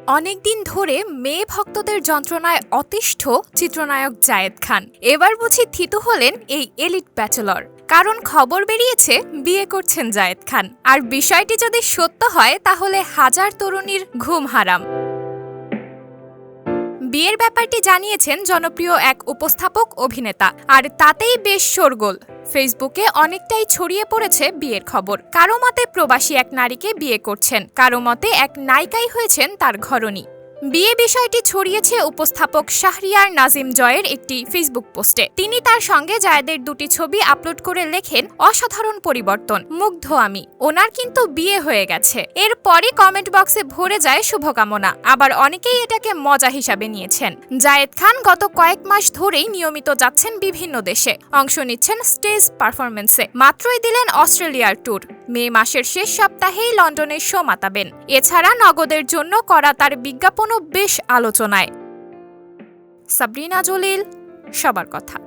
অনেকদিন ধরে মেয়ে ভক্তদের যন্ত্রণায় অতিষ্ঠ চিত্রনায়ক জায়েদ খান এবার বুঝি থিতু হলেন এই এলিট ব্যাচেলর। কারণ খবর বেরিয়েছে বিয়ে করছেন জায়েদ খান, আর বিষয়টি যদি সত্য হয় তাহলে হাজার তরুণীর ঘুম হারাম। বিয়ের ব্যাপারটি জানিয়েছেন জনপ্রিয় এক উপস্থাপক অভিনেতা, আর তাতেই বেশ শোরগোল। ফেসবুকে অনেকটাই ছড়িয়ে পড়েছে বিয়ের খবর। কারো মতে প্রবাসী এক নারীকে বিয়ে করছেন, কারো মতে এক নায়িকাই হয়েছেন তার ঘরণী। বিয়ে বিষয়টি ছড়িয়েছে উপস্থাপক শাহরিয়ার নাজিম জয়ের একটি ফেসবুক পোস্টে। তিনি তার সঙ্গে জায়েদের দুটি ছবি আপলোড করে লেখেন, অসাধারণ পরিবর্তন, মুগ্ধ আমি, ওনার কিন্তু বিয়ে হয়ে গেছে। এরপরই কমেন্ট বক্সে ভরে যায় শুভকামনা। আবার অনেকেই এটাকে মজা হিসাবে নিয়েছেন। জায়েদ খান গত কয়েক মাস ধরেই নিয়মিত যাচ্ছেন বিভিন্ন দেশে, অংশ নিচ্ছেন স্টেজ পারফরমেন্সে। মাত্রই দিলেন অস্ট্রেলিয়ার ট্যুর। মে মাসের শেষ সপ্তাহেই লন্ডনে শো মাতাবেন। এছাড়া নগদের জন্য করা তার বিজ্ঞাপনও বেশ আলোচনায়। সাবরিনা জলিল, সবার কথা।